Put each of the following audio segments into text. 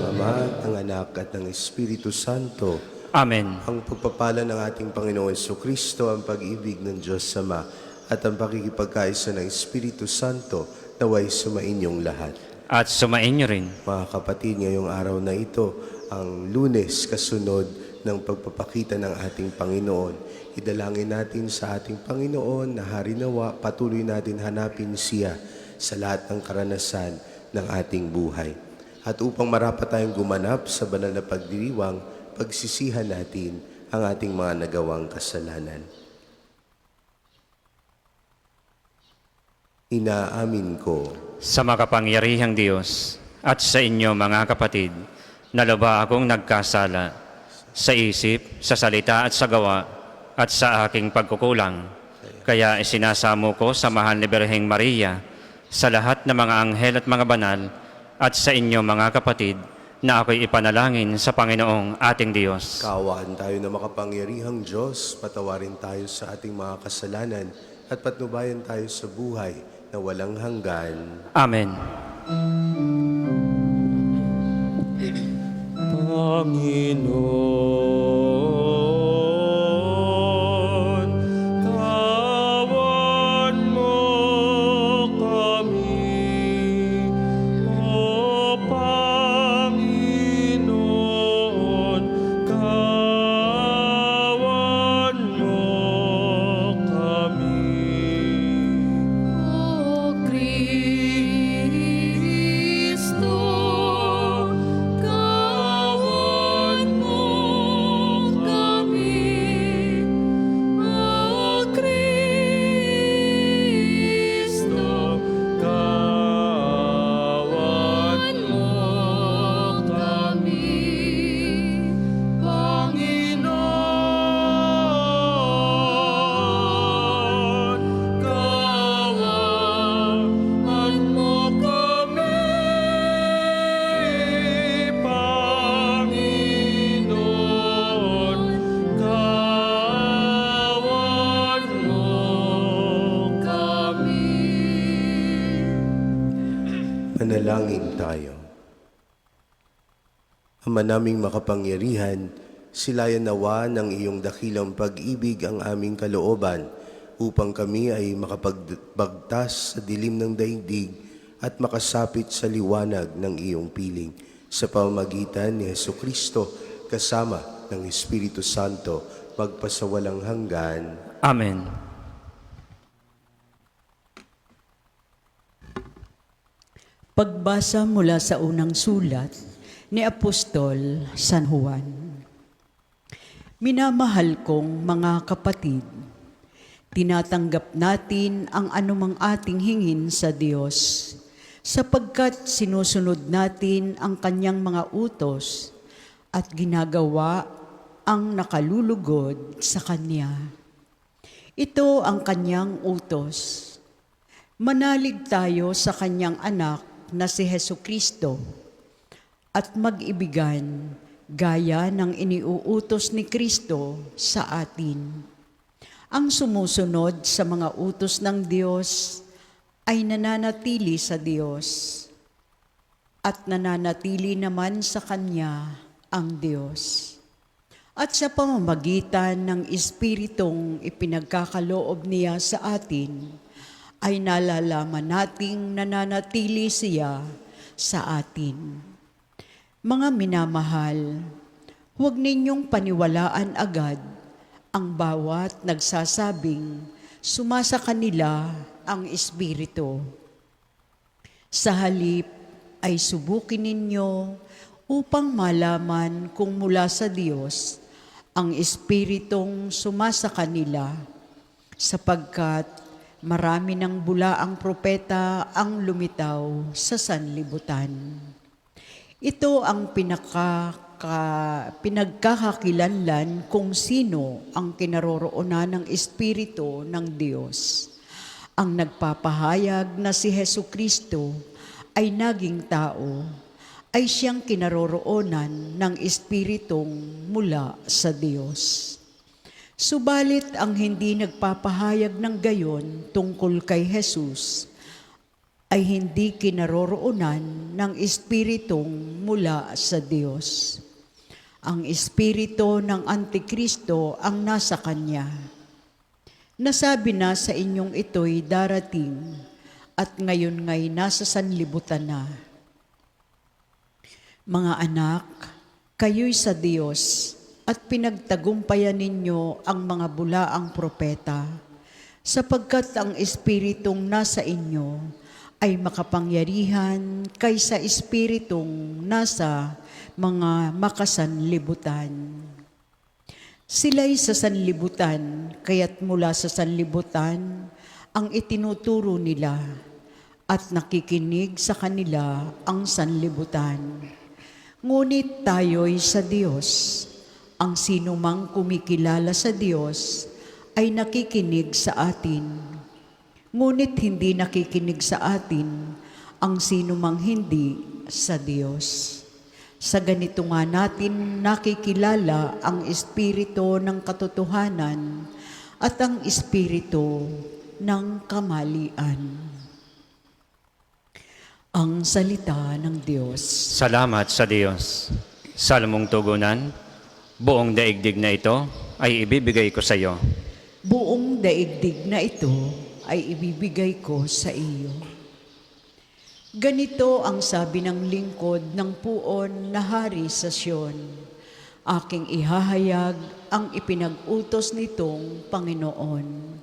Ama, ng Anak at ng Espiritu Santo. Amen. Ang pagpapala ng ating Panginoon Jesucristo, ang pag-ibig ng Diyos Ama, at ang pakikipagkaisa ng Espiritu Santo naway sumainyong lahat. At sumainyo rin. Mga kapatid, ngayong araw na ito, ang Lunes kasunod ng pagpapakita ng ating Panginoon. Idalangin natin sa ating Panginoon na harinawa patuloy natin hanapin siya sa lahat ng karanasan ng ating buhay. At upang marapat tayong gumanap sa banal na pagdiriwang, pagsisihan natin ang ating mga nagawang kasalanan. Inaamin ko Sa makapangyarihang Diyos at sa inyo mga kapatid, na lubha akong nagkasala sa isip, sa salita at sa gawa at sa aking pagkukulang. Kaya isinasamo ko sa mahal ni Birheng Maria, sa lahat ng mga anghel at mga banal, at sa inyo mga kapatid, na ako'y ipanalangin sa Panginoong ating Diyos. kaawaan tayo na makapangyarihang Diyos, patawarin tayo sa ating mga kasalanan at patnubayan tayo sa buhay na walang hanggan. Amen. Panginoon, kawan mo kami. O Panginoon, kawan mo kami. O Kristo, kawan mo kami. O Kristo, kawan mo kami. Panginoon, kawan mo kami. Panginoon, kawan mo kami. Manalangin tayo. Ama naming makapangyarihan, silayan nawa ng iyong dakilang pag-ibig ang aming kalooban upang kami ay makapagbagtas sa dilim ng daigdig at makasapit sa liwanag ng iyong piling. Sa pamamagitan ni Jesucristo kasama ng Espiritu Santo, magpasawalang hanggan. Amen. Pagbasa mula sa unang sulat ni Apostol San Juan. Minamahal kong mga kapatid, tinatanggap natin ang anumang ating hingin sa Diyos sapagkat sinusunod natin ang Kanyang mga utos at ginagawa ang nakalulugod sa Kanya. Ito ang Kanyang utos. Manalig tayo sa Kanyang anak na si Jesucristo at mag-ibigan gaya ng iniuutos ni Kristo sa atin. Ang sumusunod sa mga utos ng Diyos ay nananatili sa Diyos at nananatili naman sa Kanya ang Diyos. At sa pamamagitan ng Espiritong ipinagkakaloob niya sa atin, ay nalalaman nating nananatili siya sa atin. Mga minamahal, huwag ninyong paniwalaan agad ang bawat nagsasabing sumasa kanila ang Espiritu. Sa halip ay subukin ninyo upang malaman kung mula sa Diyos ang Espiritong sumasa kanila, sapagkat marami ng bulaang propeta ang lumitaw sa sanlibutan. Ito ang pinagkakakilanlan kung sino ang kinaroroonan ng Espiritu ng Diyos. Ang nagpapahayag na si Jesucristo ay naging tao, ay siyang kinaroroonan ng Espiritong mula sa Diyos. Subalit ang hindi nagpapahayag ng gayon tungkol kay Jesus ay hindi kinaroroonan ng espiritong mula sa Diyos. Ang espiritu ng Antikristo ang nasa kanya. Nasabi na sa inyong ito'y darating at ngayon nga'y nasa sanlibutan na. Mga anak, kayo'y sa Diyos at pinagtagumpayan ninyo ang mga bulaang propeta, sapagkat ang espiritong nasa inyo ay makapangyarihan kaysa espiritong nasa mga makasanlibutan. Sila'y sa sanlibutan, kaya't mula sa sanlibutan ang itinuturo nila at nakikinig sa kanila ang sanlibutan. Ngunit tayo'y sa Diyos. Ang sinumang kumikilala sa Diyos ay nakikinig sa atin. Ngunit hindi nakikinig sa atin ang sinumang hindi sa Diyos. Sa ganito nga natin nakikilala ang espiritu ng katotohanan at ang espiritu ng kamalian. Ang salita ng Diyos. Salamat sa Diyos. Salmong tugunan, buong daigdig na ito ay ibibigay ko sa iyo. Buong daigdig na ito ay ibibigay ko sa iyo. Ganito ang sabi ng lingkod ng puon na hari sa Sion. Aking ihahayag ang ipinag-utos nitong Panginoon.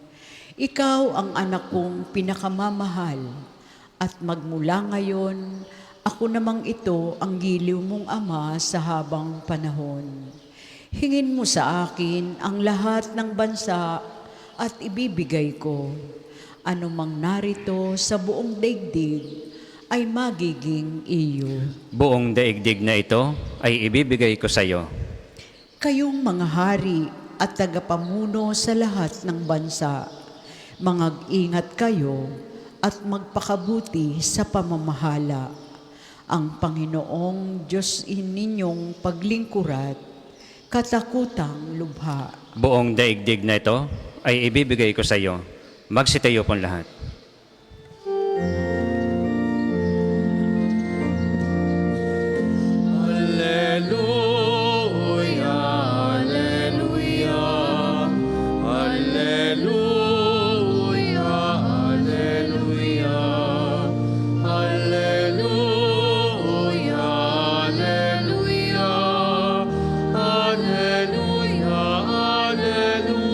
Ikaw ang anak kong pinakamamahal, at magmula ngayon, ako namang ito ang giliw mong ama sa habang panahon. Hingin mo sa akin ang lahat ng bansa at ibibigay ko. Anumang narito sa buong daigdig ay magiging iyo. Buong daigdig na ito ay ibibigay ko sa iyo. Kayong mga hari at tagapamuno sa lahat ng bansa, mangag-ingat kayo at magpakabuti sa pamamahala. Ang Panginoong Diyos ninyong paglingkurat, katakutang lubha. Buong daigdig na ito ay ibibigay ko sa iyo. Magsitayo pong lahat. Alleluia, alleluia, alleluia, alleluia, alleluia, alleluia, alleluia, alleluia.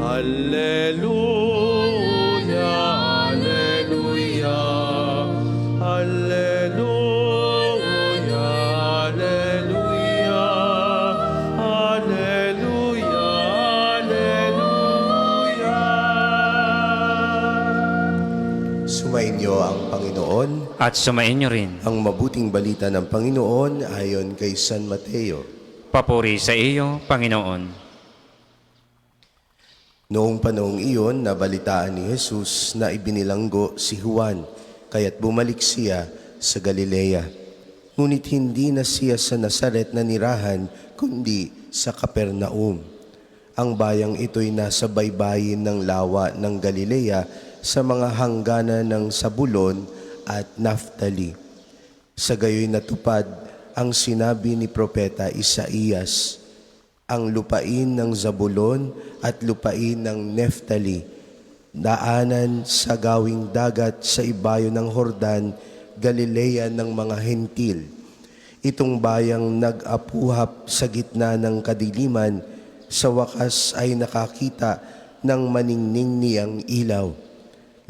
Alleluia, alleluia, alleluia, alleluia, alleluia, alleluia. Sumainyo ang Panginoon. At sumain niyo rin. Ang mabuting balita ng Panginoon ayon kay San Mateo. Papuri sa iyo, Panginoon. Noong panahong iyon, nabalitaan ni Jesus na ibinilanggo si Juan, kaya't bumalik siya sa Galilea. Ngunit hindi na siya sa Nazaret na nirahan, kundi sa Capernaum. Ang bayang ito'y nasa baybayin ng lawa ng Galilea sa mga hangganan ng Zabulon at Naphtali. Sa gayoy natupad ang sinabi ni Propeta Isaías, ang lupain ng Zabulon at lupain ng Naphtali, daanan sa gawing dagat sa ibayo ng Hordan, Galilea ng mga Hentil. Itong bayang nag-apuhap sa gitna ng kadiliman, sa wakas ay nakakita ng maningning niyang ilaw.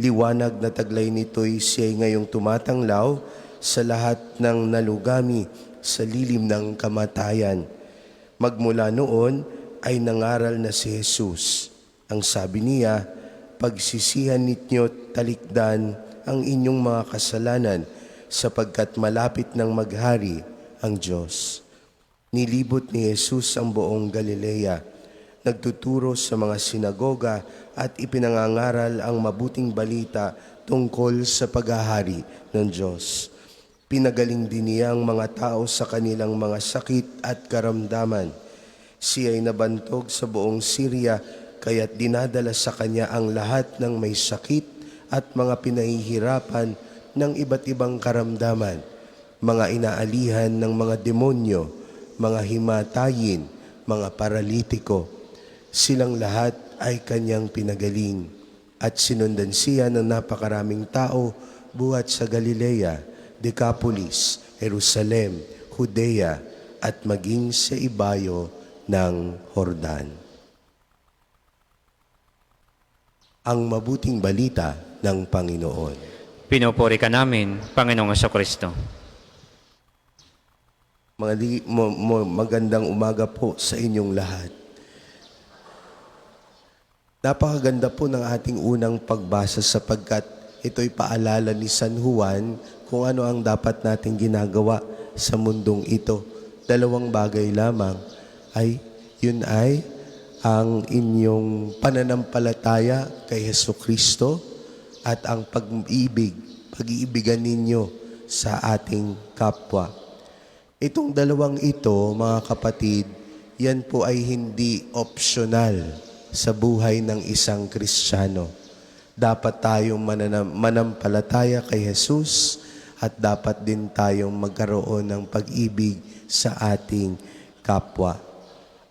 Liwanag na taglay nito'y siya'y ngayong tumatanglaw sa lahat ng nalugami sa lilim ng kamatayan. Magmula noon ay nangaral na si Jesus. Ang sabi niya, pagsisihan ninyo talikdan ang inyong mga kasalanan sapagkat malapit ng maghari ang Diyos. Nilibot ni Jesus ang buong Galilea, nagtuturo sa mga sinagoga at ipinangangaral ang mabuting balita tungkol sa paghahari ng Diyos. Pinagaling din niya ang mga tao sa kanilang mga sakit at karamdaman. Siya ay nabantog sa buong Syria, kaya't dinadala sa kanya ang lahat ng may sakit at mga pinahihirapan ng iba't ibang karamdaman, mga inaalihan ng mga demonyo, mga himatayin, mga paralitiko. Silang lahat ay kanyang pinagaling at sinundan siya ng napakaraming tao buhat sa Galilea, Decapolis, Jerusalem, Judea at maging sa ibayo ng Jordan. Ang mabuting balita ng Panginoon. Pinupuri ka namin, Panginoong Kristo. Magandang umaga po sa inyong lahat. Napakaganda po ng ating unang pagbasa sapagkat ito'y paalala ni San Juan kung ano ang dapat nating ginagawa sa mundong ito. Dalawang bagay lamang yun ay ang inyong pananampalataya kay Hesukristo at ang pag-iibigan ninyo sa ating kapwa. Itong dalawang ito, mga kapatid, yan po ay hindi optional sa buhay ng isang Kristiyano. Dapat tayong manampalataya kay Jesus at dapat din tayong magkaroon ng pag-ibig sa ating kapwa.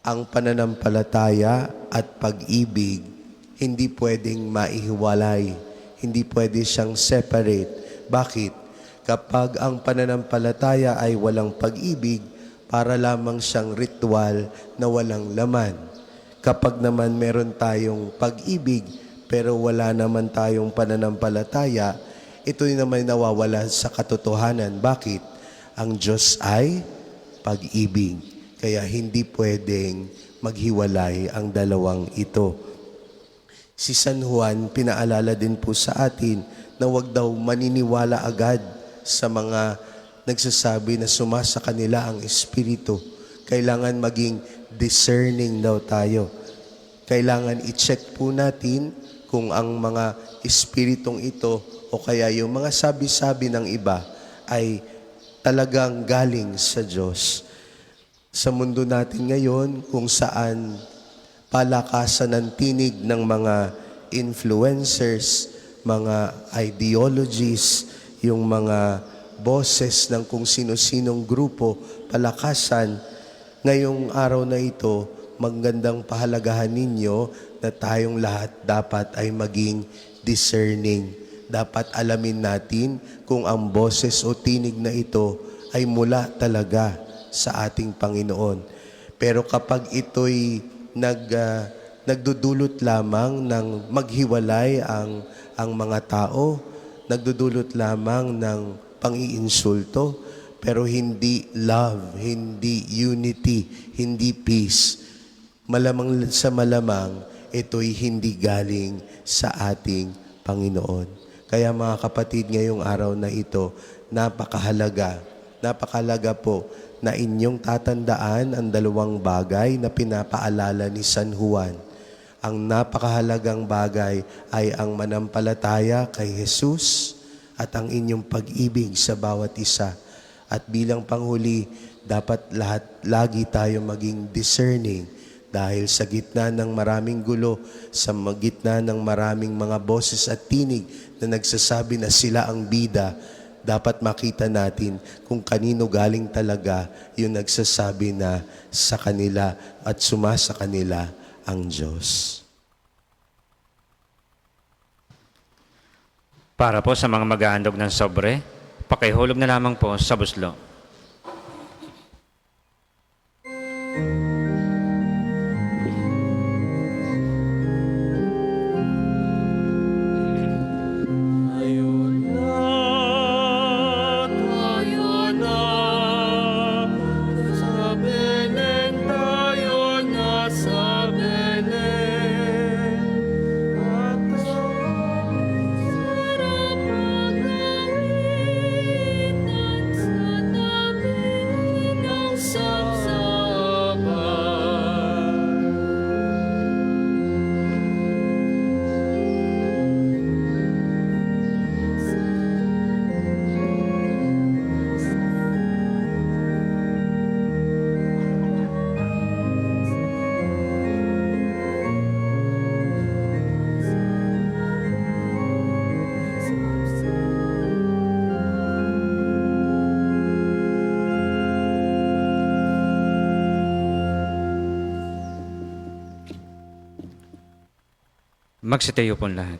Ang pananampalataya at pag-ibig hindi pwedeng maihiwalay, hindi pwede siyang separate. Bakit? Kapag ang pananampalataya ay walang pag-ibig, para lamang siyang ritual na walang laman. Kapag naman meron tayong pag-ibig, pero wala naman tayong pananampalataya, ito'y naman nawawala sa katotohanan. Bakit? Ang Diyos ay pag-ibig. Kaya hindi pwedeng maghiwalay ang dalawang ito. Si San Juan, pinaalala din po sa atin na huwag daw maniniwala agad sa mga nagsasabi na sumasa kanila ang Espiritu. Kailangan maging discerning daw tayo. Kailangan i-check po natin kung ang mga espiritong ito o kaya yung mga sabi-sabi ng iba ay talagang galing sa Diyos. Sa mundo natin ngayon, kung saan palakasan ng tinig ng mga influencers, mga ideologies, yung mga boses ng kung sino-sinong grupo, palakasan, ngayong araw na ito, magandang pahalagahan ninyo na tayong lahat dapat ay maging discerning. Dapat alamin natin kung ang boses o tinig na ito ay mula talaga sa ating Panginoon. Pero kapag ito'y nagdudulot lamang ng maghiwalay ang mga tao, nagdudulot lamang ng pang-iinsulto, pero hindi love, hindi unity, hindi peace, malamang sa malamang, ito'y hindi galing sa ating Panginoon. Kaya mga kapatid, ngayong araw na ito, napakahalaga po na inyong tatandaan ang dalawang bagay na pinapaalala ni San Juan. Ang napakahalagang bagay ay ang manampalataya kay Jesus at ang inyong pag-ibig sa bawat isa. At bilang panghuli, dapat lagi tayo maging discerning dahil sa gitna ng maraming gulo, sa gitna ng maraming mga boses at tinig na nagsasabi na sila ang bida, dapat makita natin kung kanino galing talaga yung nagsasabi na sa kanila at sumasa kanila ang Diyos. Para po sa mga mag-aandog ng sobre, pakihulog na lamang po sa buslo. Magsitayo po lahat.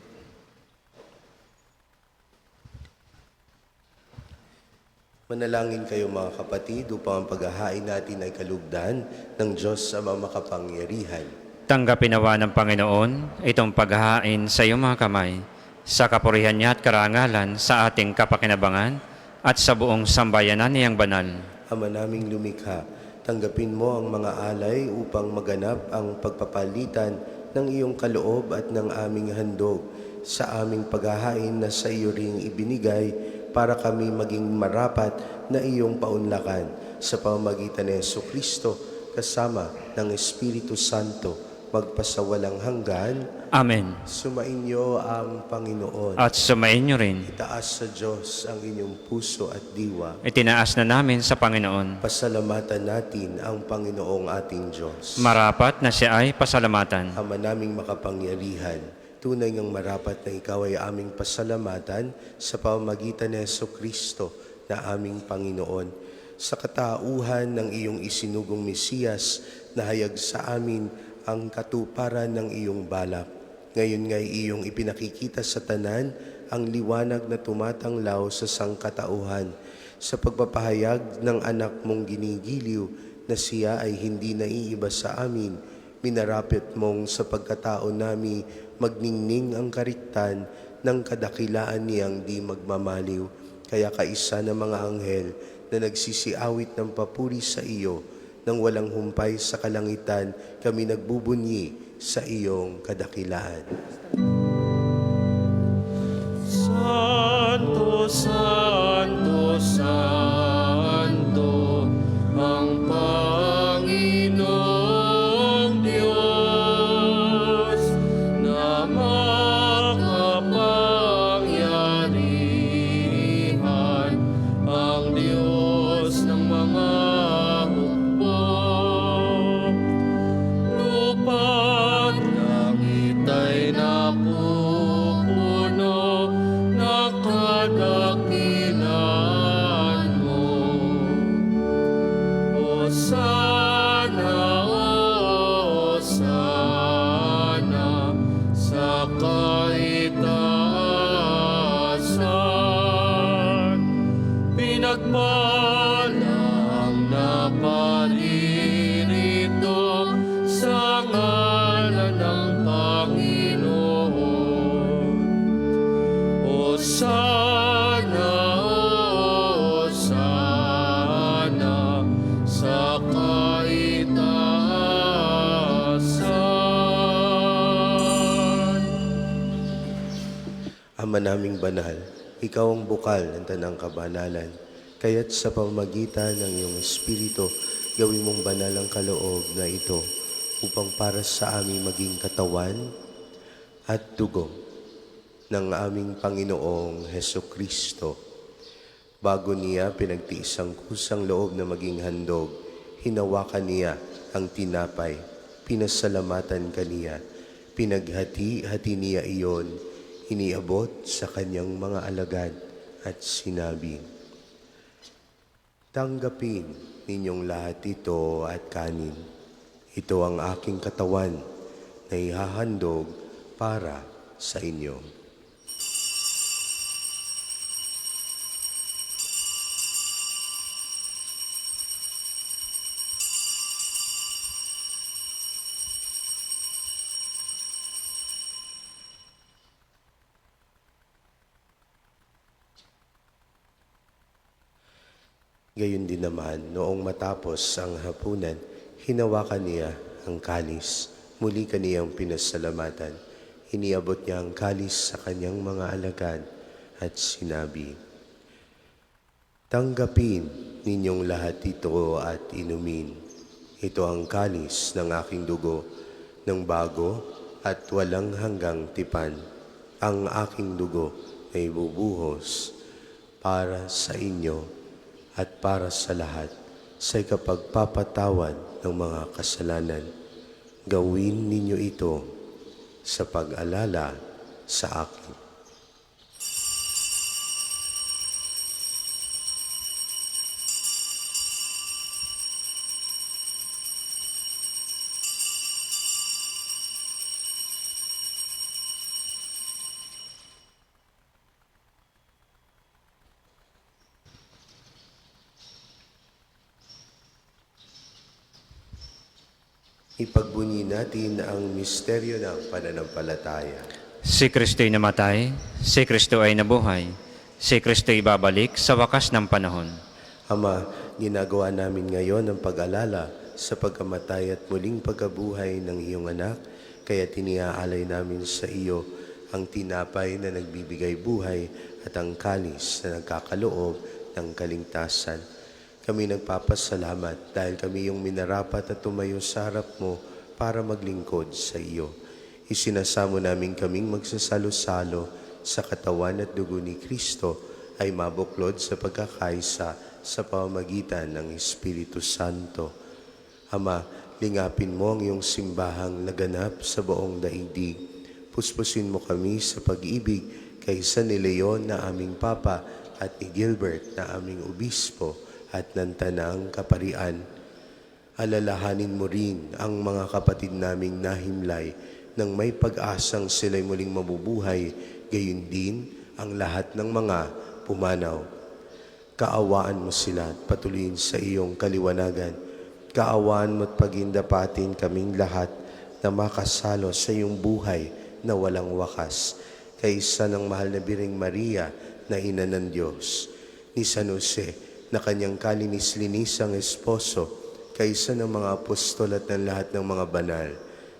Manalangin kayo mga kapatid upang ang paghahain natin ay kalugdan ng Diyos Ama makapangyarihan. Tanggapin nawa ng Panginoon itong paghahain sa iyong mga kamay, sa kapurihan niya at karangalan sa ating kapakinabangan at sa buong sambayanan niyang banal. Ama naming lumikha, tanggapin mo ang mga alay upang maganap ang pagpapalitan ng iyong kaloob at ng aming handog sa aming paghahain na sa iyo ring ibinigay para kami maging marapat na iyong paunlakan sa pamamagitan ni Jesucristo kasama ng Espiritu Santo magpasawalang hanggan. Amen. Sumainyo ang Panginoon. At sumain niyo rin. Itaas sa Diyos ang inyong puso at diwa. Itinaas na namin sa Panginoon. Pasalamatan natin ang Panginoong ating Diyos. Marapat na siya ay pasalamatan. Ama naming makapangyarihan, tunay ngang marapat na ikaw ay aming pasalamatan sa pamamagitan ni Jesucristo na aming Panginoon. Sa katauhan ng iyong isinugong Mesiyas, nahayag sa amin ang katuparan ng iyong balak. Ngayon nga'y iyong ipinakikita sa tanan ang liwanag na tumatanglaw sa sangkatauhan. Sa pagpapahayag ng anak mong ginigiliw na siya ay hindi naiiba sa amin, minarapit mong sa pagkatao nami magningning ang kariktan ng kadakilaan niyang di magmamaliw. Kaya kaisa ng mga anghel na nagsisiawit ng papuri sa iyo, nang walang humpay sa kalangitan, kami nagbubunyi sa iyong kadakilaan. Santo, Santo, Santo, ang Panginoong Diyos na makapangyarihan, ang Diyos ng mga hukbo. Lupa't langit ay napupuno ng kadakilaan mo. Hosana, Hosana sa kaitaasan. Pinagpalang na paririto sa ngalan ng Panginoon. Hosana, Hosana sa kaitaasan. Ama naming banal, ikaw ang bukal ng tanang kabanalan. Kaya't sa pamamagitan ng iyong Espiritu, gawin mong banal ang kaloob na ito upang para sa aming maging katawan at dugo ng aming Panginoong Hesukristo. Bago niya pinagtiis ang kusang loob na maging handog, hinawakan niya ang tinapay, pinasalamatan kaniya, pinaghati-hati niya iyon, iniabot sa kanyang mga alagad at sinabi, "Tanggapin ninyong lahat ito at kanin. Ito ang aking katawan na ihahandog para sa inyo." Gayon din naman, noong matapos ang hapunan, hinawakan niya ang kalis. Muli kaniyang pinasalamatan. Iniabot niya ang kalis sa kanyang mga alagad at sinabi, "Tanggapin ninyong lahat ito at inumin. Ito ang kalis ng aking dugo, ng bago at walang hanggang tipan. Ang aking dugo na ibubuhos para sa inyo at para sa lahat sa ikapagpapatawad ng mga kasalanan. Gawin ninyo ito sa pag-alala sa akin." Ipagbunyi natin ang misteryo ng pananampalataya. Si Kristo'y namatay, si Kristo ay nabuhay, si Kristo'y babalik sa wakas ng panahon. Ama, ginagawa namin ngayon ang pag-alala sa pagkamatay at muling pagkabuhay ng iyong anak, kaya tiniaalay namin sa iyo ang tinapay na nagbibigay buhay at ang kalis na nagkakaloob ng kaligtasan. Kami nagpapasalamat dahil kami yung minarapat at tumayo sa harap mo para maglingkod sa iyo. Isinasamo namin kaming magsasalo-salo sa katawan at dugo ni Kristo ay mabuklod sa pagkakaisa sa pamamagitan ng Espiritu Santo. Ama, lingapin mo ang iyong simbahang naganap sa buong daigdig. Puspusin mo kami sa pag-ibig kaysa ni Leon na aming Papa at ni Gilbert na aming Obispo at ng Tanang Kaparian. Alalahanin mo rin ang mga kapatid naming nahimlay nang may pag-asang sila'y muling mabubuhay, gayon din ang lahat ng mga pumanaw. Kaawaan mo sila at patuloyin sa iyong kaliwanagan. Kaawaan mo at pagindapatin kaming lahat na makasalo sa iyong buhay na walang wakas, kaysa ng mahal na Birheng Maria na ina ng Diyos, ni San Jose na kanyang kalinis-linisang esposo, kaysa ng mga apostol at ng lahat ng mga banal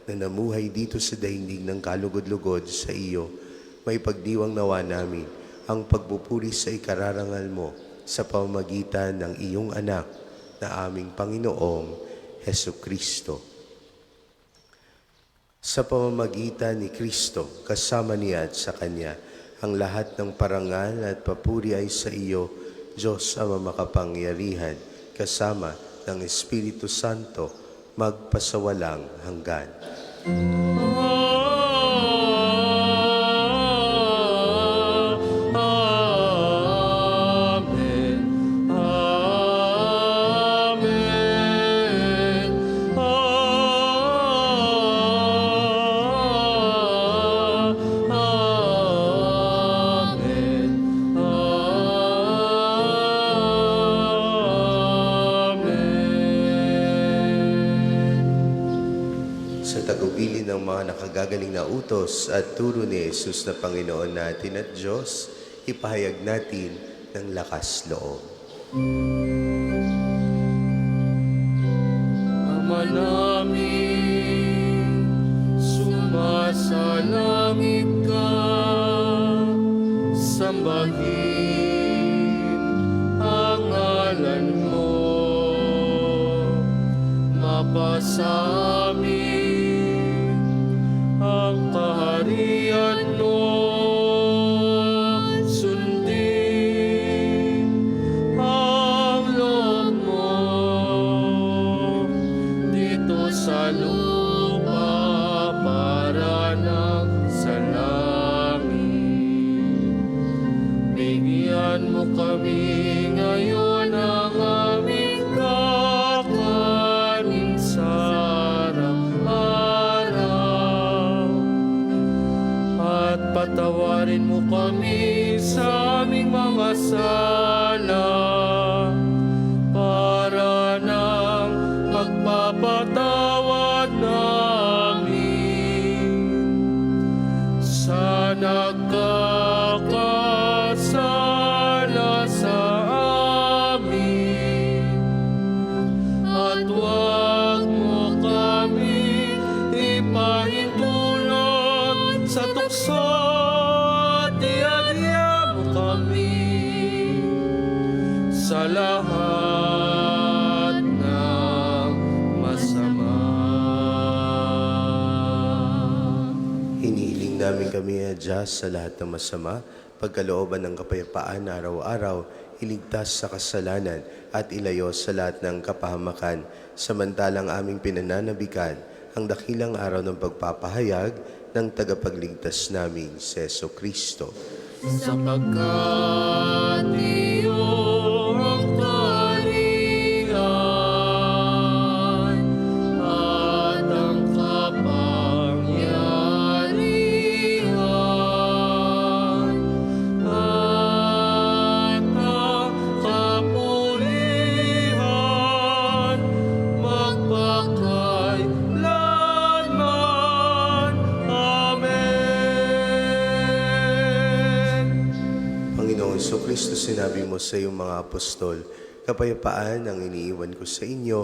na namuhay dito sa daigdig ng kalugod-lugod sa iyo. May pagdiwang nawa namin ang pagpupuri sa ikararangal mo sa pamamagitan ng iyong anak na aming Panginoong Hesukristo. Sa pamamagitan ni Kristo, kasama niya at sa Kanya, ang lahat ng parangal at papuri ay sa iyo, Diyos Ama makapangyarihan, kasama ng Espiritu Santo, magpasawalang hanggan. Amen. Amen. Amen. Amen. Sa tagubilin ng mga nakagagaling na utos at turo ni Jesus na Panginoon natin at Diyos, ipahayag natin ng lakas loob. Ama namin, sumasalangit ka, sambahin ang ngalan mo, mapasamin ang kaharian mo, sundin ang loob mo dito sa lupa para ng sa langit. Bigyan mo kami ngayon ng aming kakanin sa araw-araw, at patawarin mo kami sa aming mga sala para ng pagpapatawad namin sa nagkakasala sa amin, at huwag mo kami ipahintulot sa tukso, at iadya mo kami sa lahat ng masama. Hinihiling namin kami, Diyos, sa lahat ng masama, pagkalooban ng kapayapaan araw-araw, iligtas sa kasalanan at ilayo sa lahat ng kapahamakan, samantalang aming pinananabikan ang dakilang araw ng pagpapahayag ng tagapagligtas namin, si Jesucristo. Sapagkat iyo ang kaharian at ang kapangyarihan at ang kapulihan magpakailanman. sinabi mo sa iyong mga apostol, kapayapaan ang iniiwan ko sa inyo,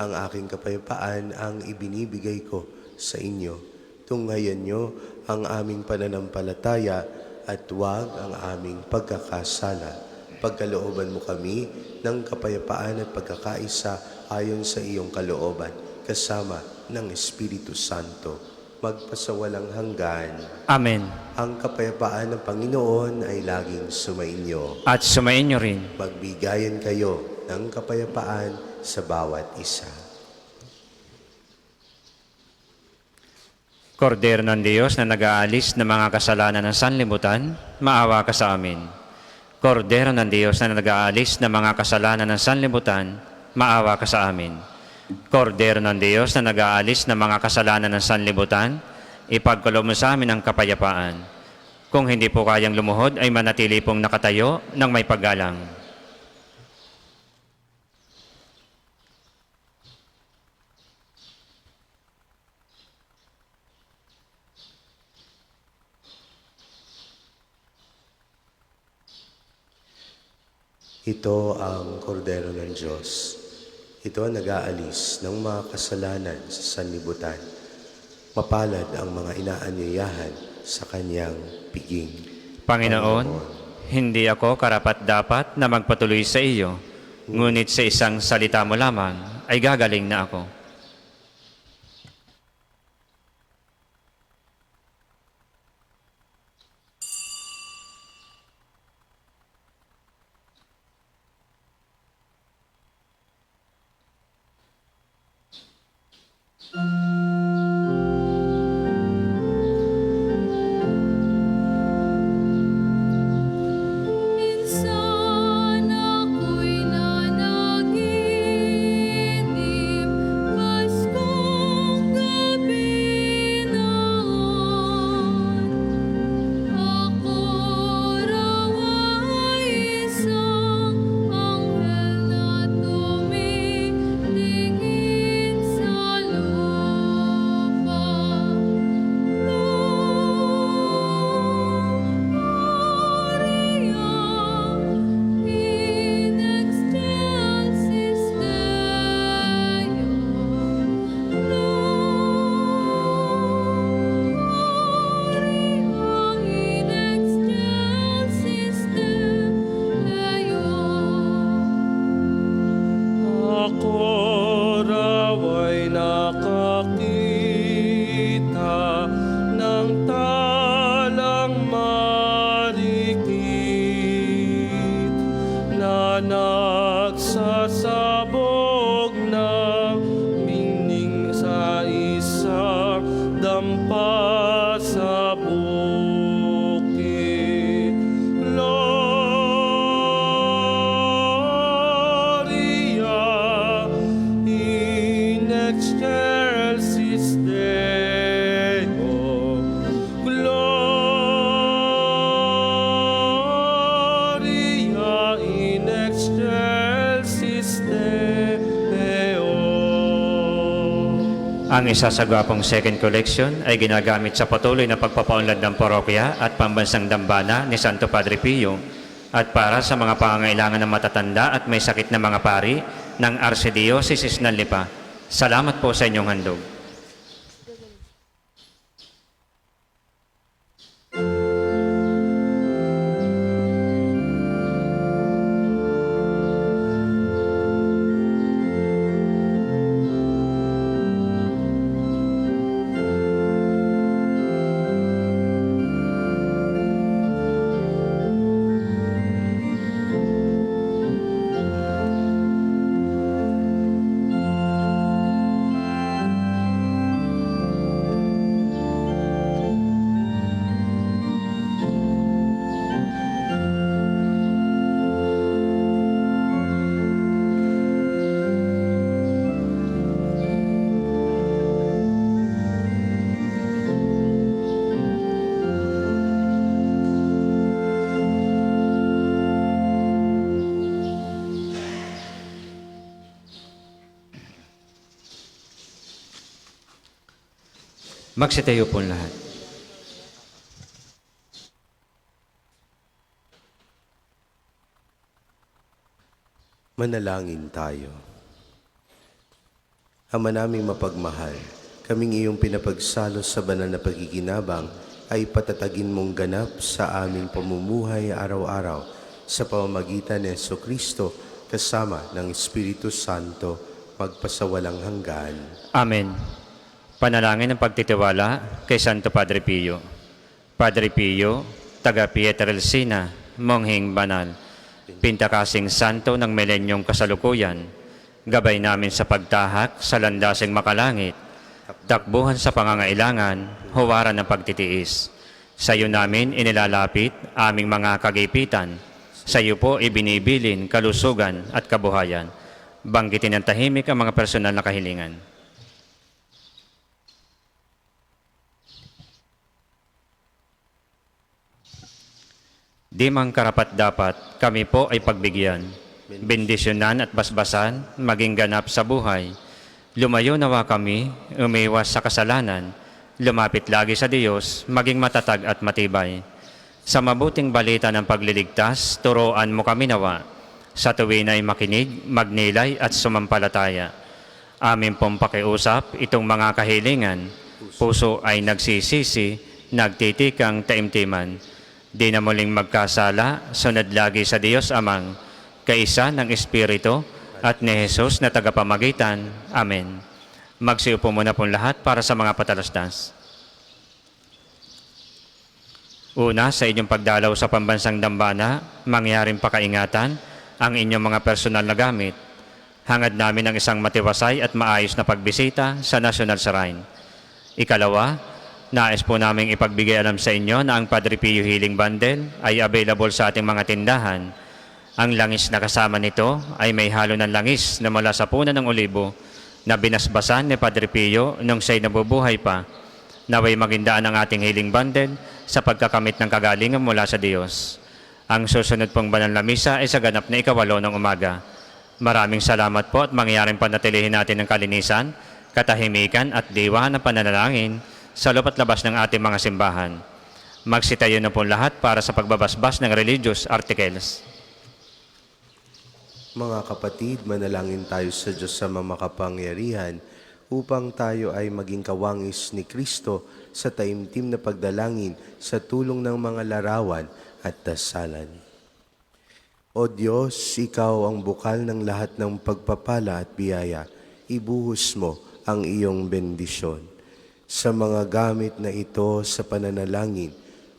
ang aking kapayapaan ang ibinibigay ko sa inyo. Tunghayan nyo ang aming pananampalataya at huwag ang aming pagkakasala. Pagkalooban mo kami ng kapayapaan at pagkakaisa ayon sa iyong kalooban, kasama ng Espiritu Santo, magpasawalang hanggan. Amen. Ang kapayapaan ng Panginoon ay laging sumainyo. At sumainyo rin. Magbigayan kayo ng kapayapaan sa bawat isa. Kordero ng Diyos na nag-aalis ng mga kasalanan ng sanlibutan, maawa ka sa amin. Kordero ng Diyos na nag-aalis ng mga kasalanan ng sanlibutan, maawa ka sa amin. Kordero ng Diyos na nag-aalis ng mga kasalanan ng sanlibutan, ipagkaloob mo sa amin ang kapayapaan. Kung hindi po kayang lumuhod, ay manatili pong nakatayo ng may paggalang. Ito ang kordero ng Diyos. Ito ang nag-aalis ng mga kasalanan sa sanlibutan. Mapalad ang mga inaanyayahan sa kanyang piging. Panginoon, hindi ako karapat-dapat na magpatuloy sa iyo, ngunit sa isang salita mo lamang ay gagaling na ako. Minsan ako'y nanaginip, Paskong gabi noon. Ako raw ay isang anghel na tumitingin sa lupa. In excelsis Deo, in excelsis Deo. Ako raw ay nakakita ng talang marikit na nagsasabog ng ningning sa isang dampa sa bukid. Gloria in excelsis Deo. Gloria in excelsis Deo. Ang isasagwapong second collection ay ginagamit sa patuloy na pagpapaunlad ng parokya at pambansang dambana ni Santo Padre Pio at para sa mga pangangailangan ng matatanda at may sakit na mga pari ng Archdiocese ng Lipa. Salamat po sa inyong handog. Magsitayo po lahat. Manalangin tayo. Ama naming mapagmahal, kaming iyong pinapagsalos sa banal na pagkikinabang ay patatagin mong ganap sa aming pamumuhay araw-araw sa pamamagitan ni Jesucristo kasama ng Espiritu Santo magpasawalang hanggan. Amen. Panalangin ng pagtitiwala kay Santo Padre Pio. Padre Pio, taga Pietrelcina, mongheng banal, pintakasing santo ng milenyong kasalukuyan, gabay namin sa pagtahak sa landasing makalangit, takbuhan sa pangangailangan, huwaran ng pagtitiis. Sa iyo namin inilalapit aming mga kagipitan, sa iyo po ibinibilin kalusugan at kabuhayan. Banggitin ng tahimik ang mga personal na kahilingan. Di mang karapat-dapat, kami po ay pagbigyan, bendisyonan at basbasan, maging ganap sa buhay. Lumayo nawa kami, umiwas sa kasalanan, lumapit lagi sa Diyos, maging matatag at matibay. Sa mabuting balita ng pagliligtas, turuan mo kami nawa. Sa tuwin ay makinig, magnilay at sumampalataya. Amin pong pakiusap itong mga kahilingan. Puso ay nagsisisi, nagtitikang taimtiman. Di na muling magkasala, sunod lagi sa Diyos Amang, kaisa ng Espiritu at ni Jesus na tagapamagitan. Amen. Magsiupo muna pong lahat para sa mga patalastas. Una, sa inyong pagdalaw sa pambansang dambana, mangyaring pakaingatan ang inyong mga personal na gamit. Hangad namin ang isang matiwasay at maayos na pagbisita sa National Shrine. Ikalawa, nais po naming ipagbigay alam sa inyo na ang Padre Pio Healing Bundle ay available sa ating mga tindahan. Ang langis na kasama nito ay may halo ng langis na mula sa puno ng olibo na binasbasan ni Padre Pio nung siya'y nabubuhay pa. Naway magindaan ang ating healing bundle sa pagkakamit ng kagalingan mula sa Diyos. Ang susunod pong banal na misa ay sa ganap na 8 ng umaga. Maraming salamat po at mangyaring panatilihin natin ng kalinisan, katahimikan at diwa ng pananalangin sa loob at labas ng ating mga simbahan. Magsitayo na po lahat para sa pagbabasbas ng religious articles. Mga kapatid, manalangin tayo sa Diyos sa makapangyarihan upang tayo ay maging kawangis ni Kristo sa taimtim na pagdalangin sa tulong ng mga larawan at dasalan. O Diyos, Ikaw ang bukal ng lahat ng pagpapala at biyaya. Ibuhos mo ang iyong bendisyon sa mga gamit na ito sa pananalangin,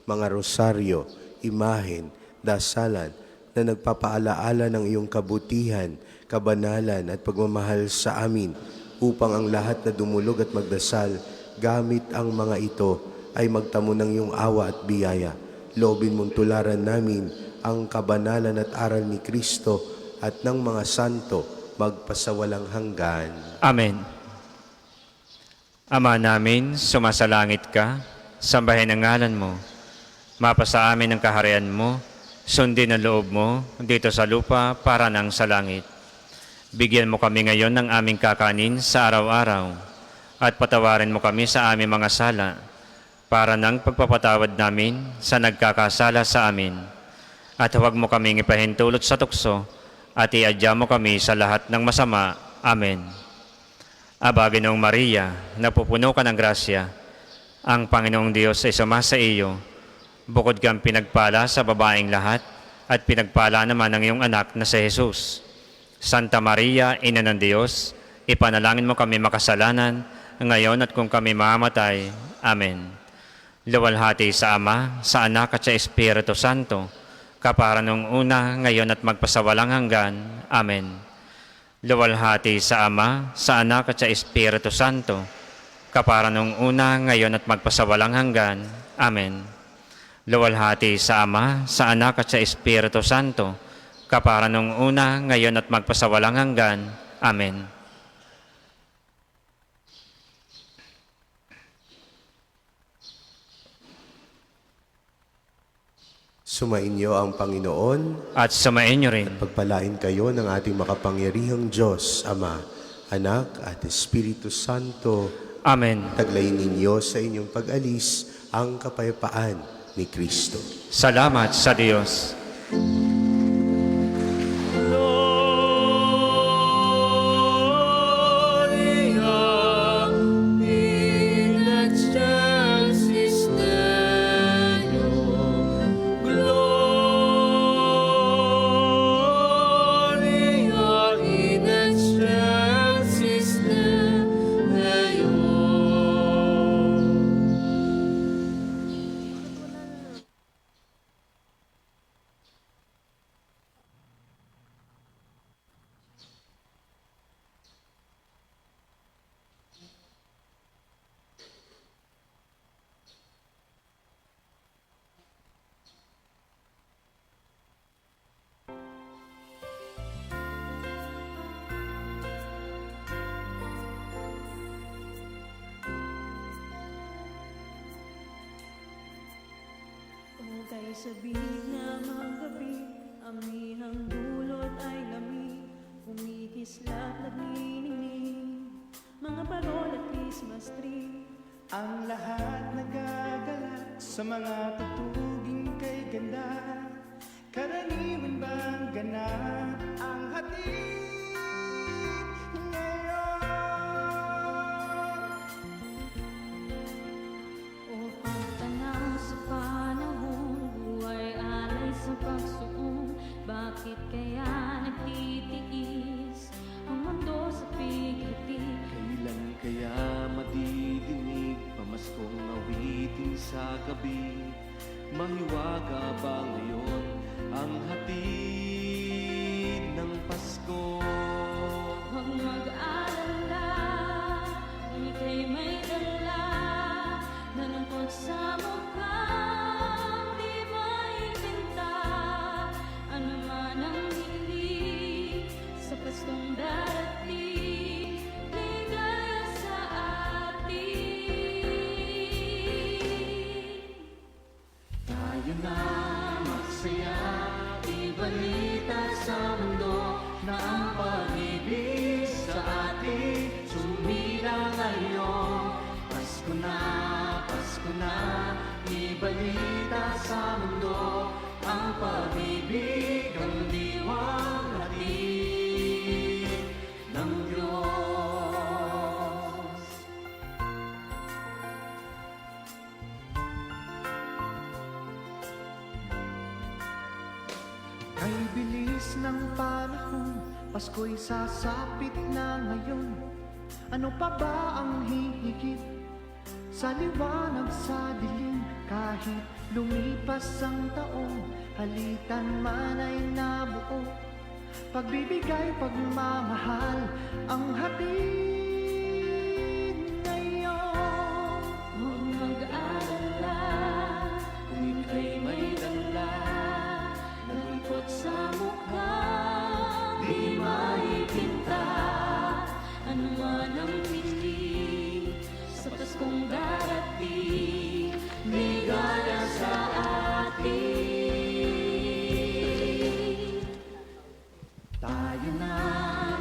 mga rosaryo, imahen, dasalan na nagpapaalaala ng iyong kabutihan, kabanalan at pagmamahal sa amin upang ang lahat na dumulog at magdasal gamit ang mga ito ay magtamo ng iyong awa at biyaya. Loobin mong tularan namin ang kabanalan at aral ni Kristo at ng mga santo magpasawalang hanggan. Amen. Ama namin, sumasalangit ka, sambahin ang ngalan mo. Mapasa amin ang kaharian mo, sundin ang loob mo dito sa lupa para nang sa langit. Bigyan mo kami ngayon ng aming kakanin sa araw-araw at patawarin mo kami sa aming mga sala para nang pagpapatawad namin sa nagkakasala sa amin. At huwag mo kaming ipahintulot sa tukso at iadya mo kami sa lahat ng masama. Amen. Aba, Ginoong Maria, napupuno ka ng grasya, ang Panginoong Diyos ay sumasa iyo. Bukod kang pinagpala sa babaeng lahat at pinagpala naman ang iyong anak na si Jesus. Santa Maria, Ina ng Diyos, ipanalangin mo kami makasalanan ngayon at kung kami mamatay. Amen. Luwalhati sa Ama, sa Anak at sa Espiritu Santo, kapara nung una, ngayon at magpasawalang hanggan. Amen. Luwalhati sa Ama, sa Anak at sa Espiritu Santo, kapara nung una, ngayon at magpasawalang hanggan. Amen. Luwalhati sa Ama, sa Anak at sa Espiritu Santo, kapara nung una, ngayon at magpasawalang hanggan. Amen. Sumainyo ang Panginoon. At sumain niyo rin. Pagpalain kayo ng ating makapangyarihang Diyos, Ama, Anak at Espiritu Santo. Amen. Taglayin ninyo sa inyong pag-alis ang kapayapaan ni Kristo. Salamat sa Diyos. Lord Sa bihig ng mga gabi, amihang dulot ay lamig, kumikislap nagniningning, mga parol at Christmas tree. Ang lahat nagagalak sa mga tutuging kay ganda. Karaniwan bang ganap ang hatid ngayon? O pagtanaw sa panahon, buhay alay sa pagsuong. Bakit kaya nagtitiis ang mundo sa pighitik? Kailan kaya madidinig pamaskong awitin sa gabi? Mahiwaga ba ngayon ang hatid ng Pasko? Huwag mag-alala, kung ika'y may dala na lungkot sa mukha, di maipinta. Ano man ang hindi sa Paskong darating, ligaya sa atin. Tayo na magsaya, ibalita sa mundo na ang pag-ibig sa atin sumila ngayon. Pasko na, ibalita sa mundo ang pag-ibig, ang diwang hatid ng Diyos. Kay bilis ng panahon, Pasko'y sasapit na ngayon. Ano pa ba ang hihigit sa liwanag sa dilim? Kahit lumipas ang taon, halitan man ay nabuo. Pagbibigay, pagmamahal, ang hatid ngayon. Huwag mag-alala, Kung ika'y may dala, nalungkot sa mukha, di maipinta. Ano man ang pili sa Paskong darating, ligaya sa atin. tayo na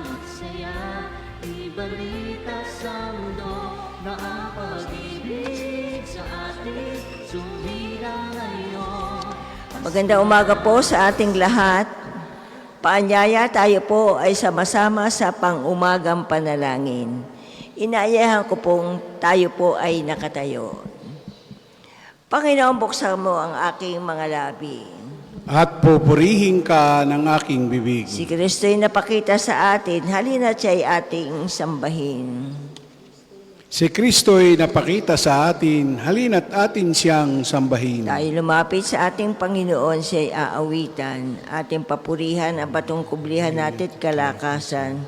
Magsaya, ibalita sa mundo na ang pag-ibig sa atin sumira ngayon. Magandang umaga po sa ating lahat. Paanyaya tayo po ay sama-sama sa pang-umagang panalangin. Inaayahan ko pong tayo po ay nakatayo. Panginoon, buksan mo ang aking mga labi. At pupurihin ka ng aking bibig. Si Kristo'y napakita sa atin, halina't siya'y ating sambahin. Si Kristo'y napakita sa atin, halina't atin siyang sambahin. Tayo lumapit sa ating Panginoon, siya'y aawitan, ating papurihan ang batong kublihan natin at kalakasan.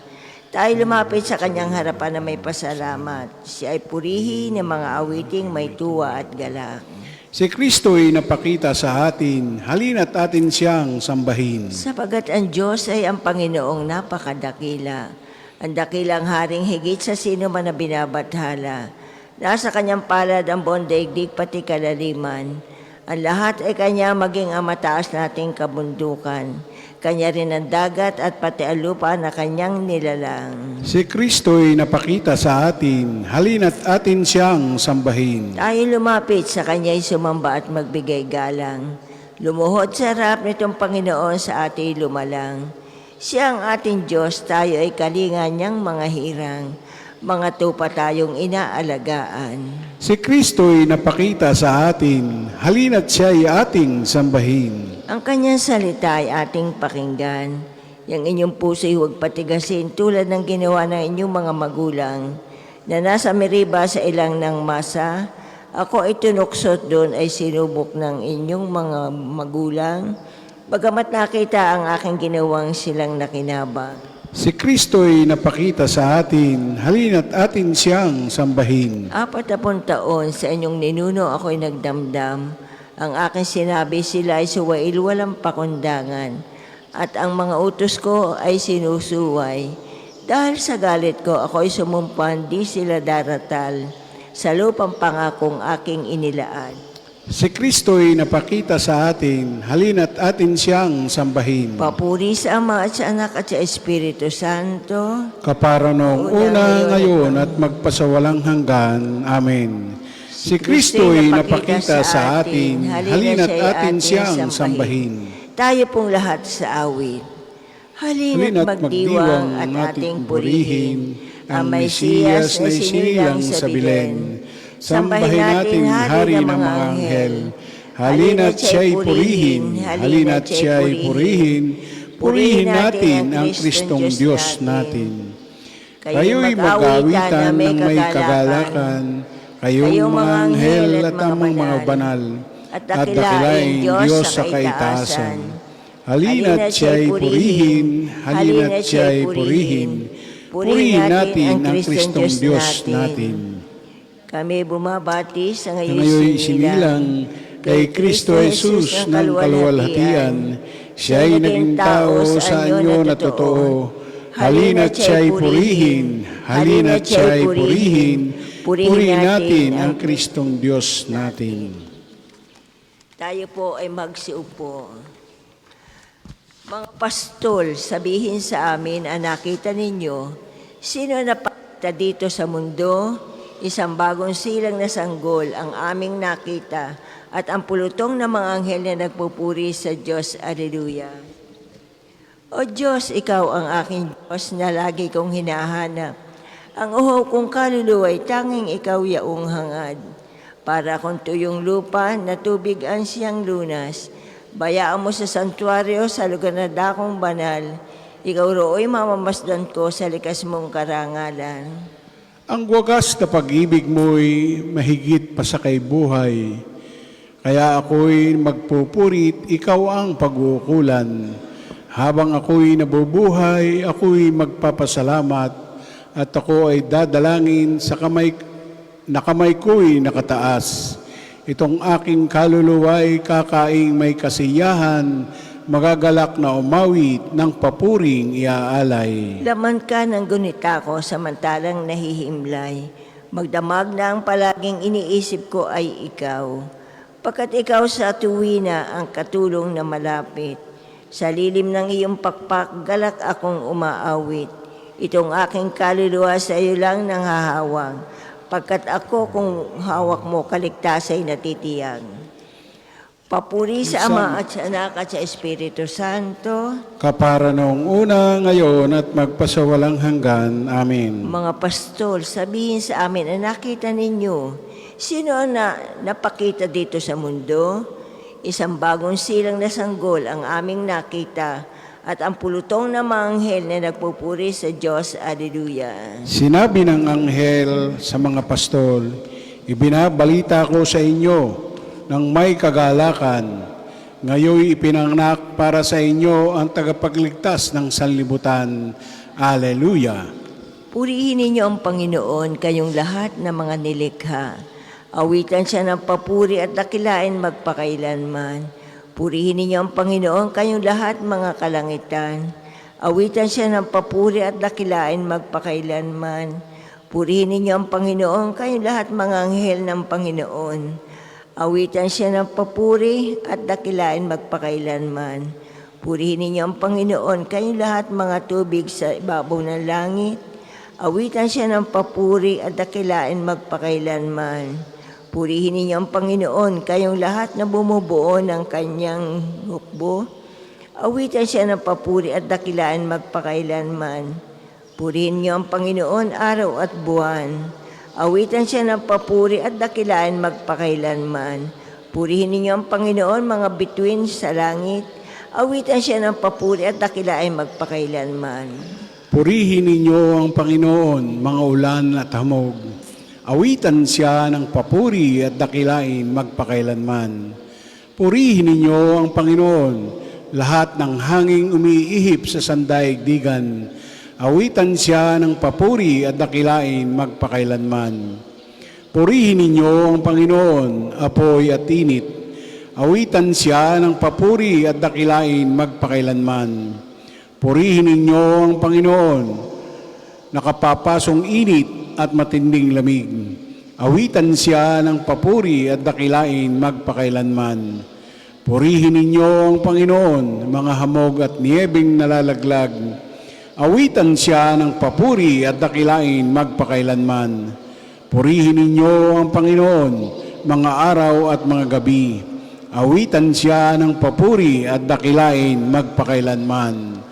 Tayo lumapit sa kanyang harapan na may pasalamat, siya ay purihin ng mga awiting may tuwa at galak. Si Kristo'y napakita sa atin, halina't atin siyang sambahin. Sapagat ang Diyos ay ang Panginoong napakadakila, ang dakilang haring higit sa sino man na binabathala. Nasa kanyang palad ang buong daigdig pati kalaliman. Ang lahat ay kanya maging ang mataas nating kabundukan. Kanya rin ang dagat at pati ang lupa na kanyang nilalang. Si Kristo'y napakita sa atin, halina't atin siyang sambahin. Tayo lumapit sa kanya'y sumamba at magbigay galang. Lumuhod sa harap nitong Panginoon sa ating lumalang. Siya ang ating Diyos, tayo ay kalinga niyang mga hirang. Mga tupa tayong inaalagaan. Si Kristo'y napakita sa atin, halina't siya'y ating sambahin. Ang kanyang salita ay ating pakinggan. Yang inyong puso'y huwag patigasin tulad ng ginawa ng inyong mga magulang na nasa Meriba sa ilang ng masa. Ako ay tunuksot doon ay sinubok ng inyong mga magulang. Bagamat nakita ang aking ginawang silang nakinabang. Si Kristo'y napakita sa atin, halina't atin siyang sambahin. 40 taon sa inyong ninuno ako'y nagdamdam. Ang aking sinabi sila ay suwail walang pakundangan. At ang mga utos ko ay sinusuway. Dahil sa galit ko ako'y sumumpan, di sila daratal sa lupang pangakong aking inilaan. Si Kristo'y napakita sa atin, halina't atin siyang sambahin. Papuri sa Ama at sa Anak at sa Espiritu Santo. Kapara noong una, ngayon at magpasawalang hanggan. Amen. Si Kristo'y napakita sa atin, halina't atin siyang sambahin. Tayo pong lahat sa awit. Halina't magdiwang at ating purihin ang Mesiyas na isinilang sa Belen. Sambahin natin Hari ng mga anghel. Halina't siya'y purihin, halina't siya'y purihin. Purihin natin ang Kristong Diyos natin. Kayo'y mag-awitan ng may kagalakan, kayong mga anghel at amang mga banal, at dakilain Diyos sa kaitaasan. Halina't siya'y purihin, halina't siya'y purihin. Purihin natin ang Kristong Diyos natin. Kami bumabati sa Ngayon isinilang kay Kristo Jesus ng kaluwalhatian. Siya'y naging tao sa anyo na totoo. Halina't siya'y purihin, halina't siya'y purihin. Purihin natin ang Kristong Diyos natin. Tayo po ay magsiupo. Mga pastol, sabihin sa amin ang nakita ninyo, sino napakita dito sa mundo? Isang bagong silang na sanggol ang aming nakita at ang pulutong ng mga anghel na nagpupuri sa Diyos. Alleluia. O Diyos, Ikaw ang aking Diyos na lagi kong hinahanap. Ang uhaw kong kaluluwa ay tanging Ikaw yaong hangad. Para kung tuyong lupa na tubig ang siyang lunas, bayaan mo sa santuaryo sa lugar na dakong banal. Ikaw roo'y mamamasdan ko sa likas mong karangalan. Ang wagas na pag-ibig mo'y mahigit pa sa kay buhay. Kaya ako'y magpupurit, ikaw ang pag-uukulan. Habang ako'y nabubuhay, ako'y magpapasalamat at ako ay dadalangin sa kamay ko'y nakataas. Itong aking kaluluwa ay kakaing may kasiyahan, magagalak na umawit ng papuring iaalay. Laman ka ng gunita ko samantalang nahihimlay. Magdamag na ang palaging iniisip ko ay ikaw. Pagkat ikaw sa tuwina ang katulong na malapit. Sa lilim ng iyong pakpak, galak akong umaawit. Itong aking kaluluwa sa iyo lang nang hahawang. Pagkat ako kung hawak mo, kaligtasay natitiyang. Papuri sa Ama at sa Anak at sa Espiritu Santo. Kapara noong una, ngayon at magpasawalang hanggan. Amen. Mga pastol, sabihin sa amin na nakita ninyo, sino ang napakita dito sa mundo? Isang bagong silang na sanggol ang aming nakita at ang pulutong na mga anghel na nagpupuri sa Diyos. Alleluia. Sinabi ng anghel sa mga pastol, ibinabalita ko sa inyo ng may kagalakan. Ngayoy ipinanganak para sa inyo ang tagapagligtas ng sanlibutan. Alleluia. Purihin ninyo ang Panginoon, kayong lahat na mga nilikha. Awitan siya ng papuri at dakilain magpakailanman. Purihin ninyo ang Panginoon, kayong lahat mga kalangitan. Awitan siya ng papuri at dakilain magpakailanman. Purihin ninyo ang Panginoon, kayong lahat mga anghel ng Panginoon. Awitan siya ng papuri at dakilain magpakailanman. Purihin ninyo ang Panginoon, kayong lahat mga tubig sa ibabaw ng langit. Awitan siya ng papuri at dakilain magpakailanman. Purihin ninyo ang Panginoon, kayong lahat na bumubuo ng kanyang hukbo. Awitan siya ng papuri at dakilain magpakailanman. Purihin niyo ang Panginoon araw at buwan. Awitan siya ng papuri at dakilain magpakailanman. Purihin ninyo ang Panginoon mga bituin sa langit. Awitan siya ng papuri at dakilain magpakailanman. Purihin ninyo ang Panginoon, mga ulan at hamog. Awitan siya ng papuri at dakilain magpakailanman. Purihin ninyo ang Panginoon, lahat ng hanging umiihip sa sandaigdigan. Awitan siya ng papuri at dakilain magpakailanman. Purihin ninyo ang Panginoon, apoy at init. Awitan siya ng papuri at dakilain magpakailanman. Purihin ninyo ang Panginoon, nakapapasong init at matinding lamig. Awitan siya ng papuri at dakilain magpakailanman. Purihin ninyo ang Panginoon, mga hamog at niyebeng nalalaglag. Awitan siya ng papuri at dakilain magpakailanman. Purihin ninyo ang Panginoon, mga araw at mga gabi. Awitan siya ng papuri at dakilain magpakailanman.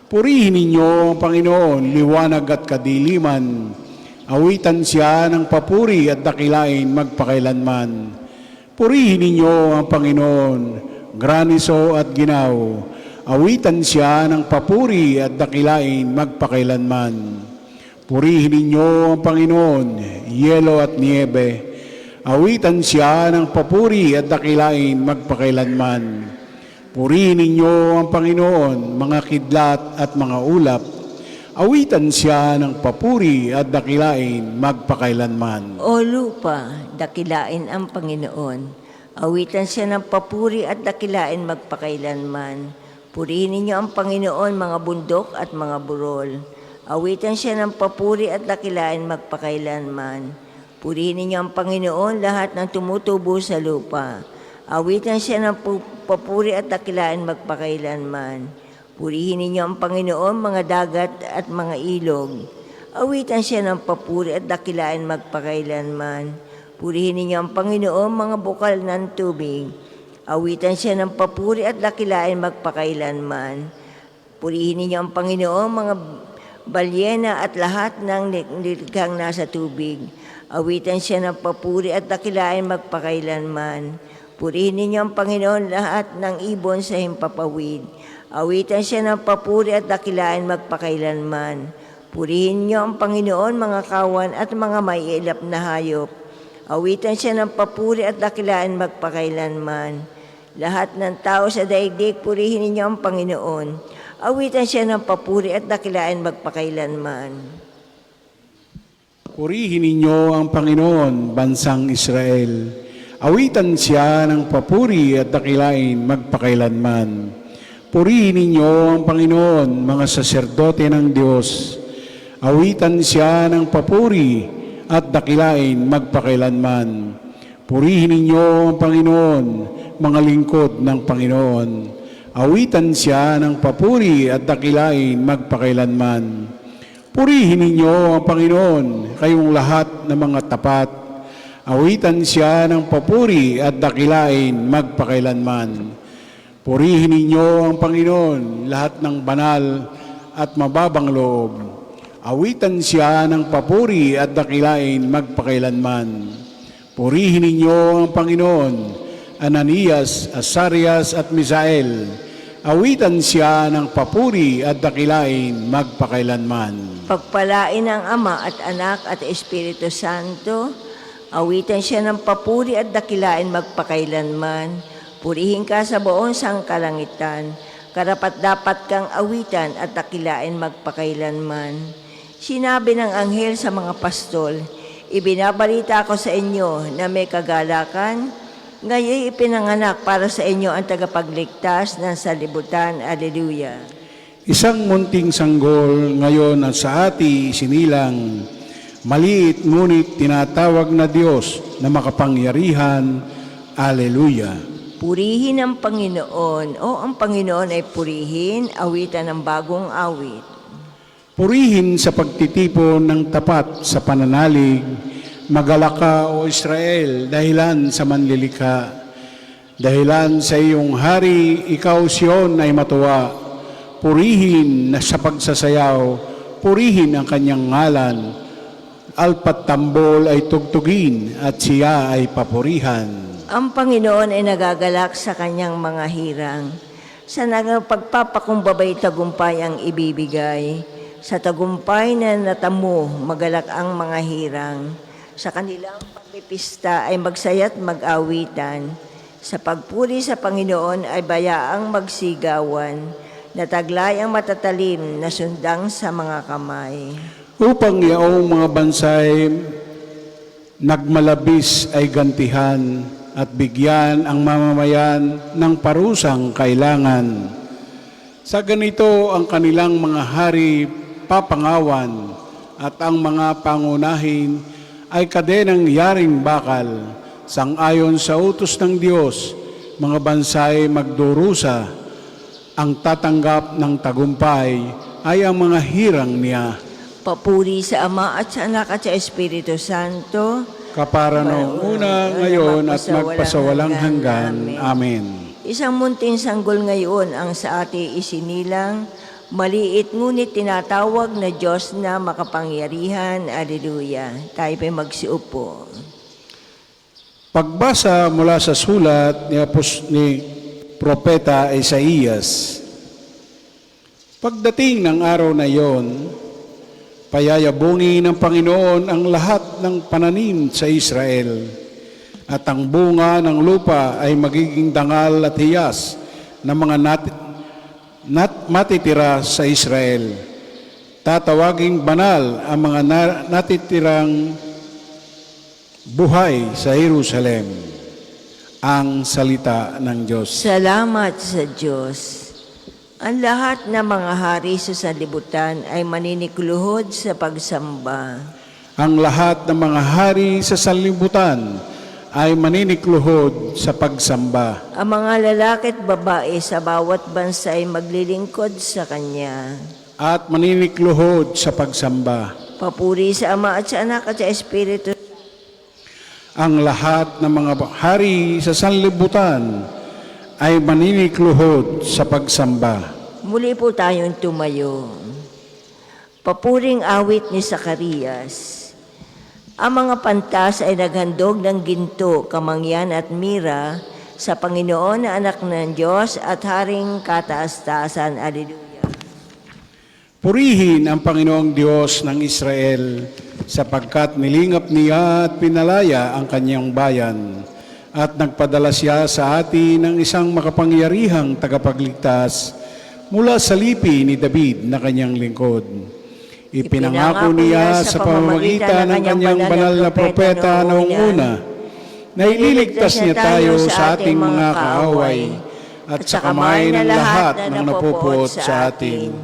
Purihin ninyo ang Panginoon, liwanag at kadiliman. Awitan siya ng papuri at dakilain magpakailanman. Purihin ninyo ang Panginoon, granizo at ginaw. Awitan siya ng papuri at dakilain magpakailanman. Purihin ninyo ang Panginoon, yelo at niebe. Awitan siya ng papuri at dakilain magpakailanman. Purihin ninyo ang Panginoon, mga kidlat at mga ulap. Awitan siya ng papuri at dakilain magpakailanman. O lupa, dakilain ang Panginoon. Awitan siya ng papuri at dakilain magpakailanman. Purihin ninyo ang Panginoon, mga bundok at mga burol. Awitan siya ng papuri at dakilain magpakailanman. Purihin ninyo ang Panginoon, lahat ng tumutubo sa lupa. Awitan siya ng papuri at dakilain magpakailanman. Purihin ninyo ang Panginoon, mga dagat at mga ilog. Awitan siya ng papuri at dakilain magpakailanman. Purihin ninyo ang Panginoon, mga bukal ng tubig. Awitan siya ng papuri at dakilain magpakailanman. Purihin ninyo ang Panginoon, mga balyena at lahat ng nilikhang nasa tubig. Awitan siya ng papuri at dakilain magpakailanman. Purihin ninyo ang Panginoon, lahat ng ibon sa himpapawid. Awitan siya ng papuri at dakilain magpakailanman. Purihin niyo ang Panginoon, mga kawan at mga maiilap na hayop. Awitan siya ng papuri at dakilain magpakailanman. Lahat ng tao sa daigdig, purihin ninyo ang Panginoon. Awitan siya ng papuri at dakilain magpakailanman. Purihin ninyo ang Panginoon, bansang Israel. Awitan siya ng papuri at dakilain magpakailanman. Purihin ninyo ang Panginoon, mga saserdote ng Diyos. Awitan siya ng papuri at dakilain magpakailanman. Purihin ninyo ang Panginoon, mga lingkod ng Panginoon. Awitan siya ng papuri at dakilain magpakailanman. Purihin ninyo ang Panginoon, kayong lahat ng mga tapat. Awitan siya ng papuri at dakilain magpakailanman. Purihin ninyo ang Panginoon, lahat ng banal at mababang loob. Awitan siya ng papuri at dakilain magpakailanman. Purihin ninyo ang Panginoon, Ananias, Azarias at Misael. Awitan siya ng papuri at dakilain magpakailanman. Pagpalain ang Ama at Anak at Espiritu Santo. Awitan siya ng papuri at dakilain magpakailanman. Purihin ka sa buong sangkalangitan, karapat-dapat kang awitan at dakilain magpakailanman. Sinabi ng anghel sa mga pastol, ibinabalita ko sa inyo na may kagalakan, ngayon ipinanganak para sa inyo ang tagapagligtas ng salibutan. Alleluia. Isang munting sanggol ngayon at sa ati sinilang, maliit ngunit tinatawag na Diyos na makapangyarihan. Alleluia. Purihin ang Panginoon, o ang Panginoon ay purihin, awitan ng bagong awit. Purihin sa pagtitipon ng tapat sa pananalig, magalak ka o Israel, dahilan sa manlilikha. Dahilan sa iyong hari, ikaw Sion ay matuwa. Purihin na sa pagsasayaw, purihin ang kanyang ngalan. Alpat tambol ay tugtugin at siya ay papurihan. Ang Panginoon ay nagagalak sa kanyang mga hirang. Sa pagpapakumbabay tagumpay ang ibibigay. Sa tagumpay na natamo, magalak ang mga hirang. Sa kanilang pagpipista ay magsaya't mag-awitan. Sa pagpuri sa Panginoon ay bayaang magsigawan. Nataglay ang matatalim na sundang sa mga kamay. Upang yaong mga bansay nagmalabis ay gantihan at bigyan ang mamamayan ng parusang kailangan. Sa ganito ang kanilang mga hari papangawan at ang mga pangunahin ay kadenang yaring bakal. Sang-ayon sa utos ng Diyos, mga bansa ay magdurusa. Ang tatanggap ng tagumpay ay ang mga hirang niya. Papuri sa Ama at sa Anak at sa Espiritu Santo, Kapara noong una, ngayon at magpasawalang hanggan. Amen. Isang munting sanggol ngayon ang sa ati isinilang, maliit ngunit tinatawag na Diyos na makapangyarihan. Alleluia. Tayo pa'y magsiupo. Pagbasa mula sa sulat ni Propeta Isaías. Pagdating ng araw na iyon, payayabungin ng Panginoon ang lahat ng pananim sa Israel, at ang bunga ng lupa ay magiging dangal at hiyas ng mga matitira sa Israel. Tatawaging banal ang mga natitirang buhay sa Jerusalem. Ang salita ng Diyos. Salamat sa Diyos. Ang lahat ng mga hari sa sanlibutan ay maninikluhod sa pagsamba. Ang lahat ng mga hari sa sanlibutan ay maninikluhod sa pagsamba. Ang mga lalaki at babae sa bawat bansa ay maglilingkod sa Kanya. At maninikluhod sa pagsamba. Papuri sa Ama at sa Anak at sa Espiritu. Ang lahat ng mga hari sa sanlibutan ay maninikluhod sa pagsamba. Muli po tayong tumayo. Papuring awit ni Zacarias. Ang mga pantas ay naghandog ng ginto, kamangyan at mira sa Panginoon na anak ng Diyos at haring kataas-taasan. Alleluia. Purihin ang Panginoong Diyos ng Israel sapagkat nilingap niya at pinalaya ang kanyang bayan at nagpadala siya sa atin ng isang makapangyarihang tagapagligtas mula sa lipi ni David na kanyang lingkod. Ipinangako niya sa pamamagitan ng kanyang banal na propeta noong una na ililigtas niya tayo sa ating mga kaaway at sa kamay ng lahat ng napupuot sa atin.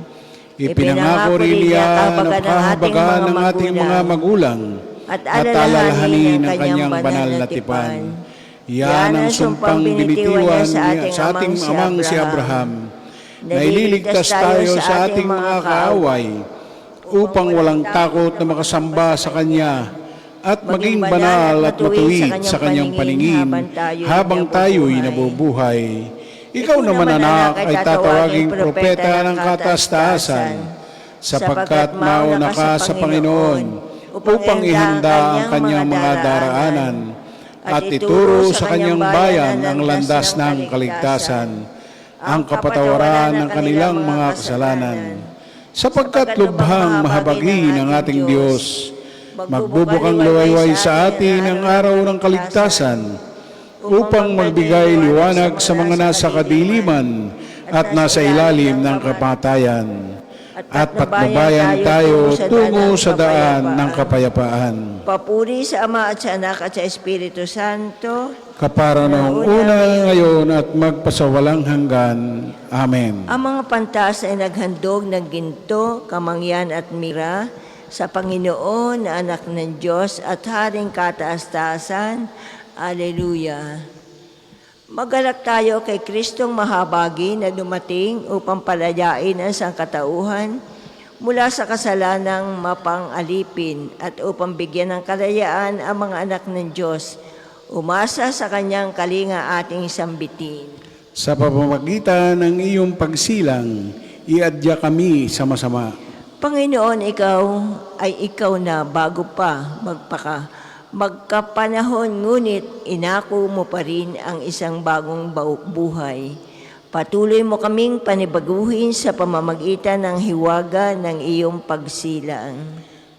Ipinangako rin niya na kahabagan ng ating mga magulang at alalahanin ang kanyang banal na tipan. Yan ang sumpang binitiwan niya sa ating amang si Abraham, na ililigtas tayo sa ating mga kaaway upang walang takot na makasamba sa Kanya at maging banal at matuwid sa Kanyang paningin habang tayo'y nabubuhay. Ikaw naman, anak, ay tatawaging propeta ng kataas-taasan sapagkat mauna ka sa Panginoon upang ihanda ang Kanyang mga daraanan at ituro sa Kanyang bayan ang landas ng kaligtasan, ang kapatawaran ng kanilang mga kasalanan. Sapagkat lubhang mahabagin ang ating Diyos, magbubukang luwayway sa atin ang araw ng kaligtasan upang magbigay liwanag sa mga nasa kadiliman at nasa ilalim ng kapatayan, at patnubayan tayo tungo sa daan ng kapayapaan. Papuri sa Ama at sa Anak at sa Espiritu Santo, Kapara noong una, ngayon at magpasawalang hanggan. Amen. ang mga pantas ay naghandog ng ginto, kamangyan at mira sa Panginoon na anak ng Diyos at haring kataas-taasan. Alleluia. Magalak tayo kay Kristong mahabagi na dumating upang palayain ang sangkatauhan mula sa kasalanang mapang-alipin at upang bigyan ng kalayaan ang mga anak ng Diyos. Umasa sa Kanyang kalinga ating sambitin. Sa pamamagitan ng iyong pagsilang, iadya kami sa masama. Panginoon, Ikaw ay Ikaw na bago pa magkapanahon, ngunit inako mo pa rin ang isang bagong buhay. Patuloy mo kaming panibaguhin sa pamamagitan ng hiwaga ng iyong pagsilang.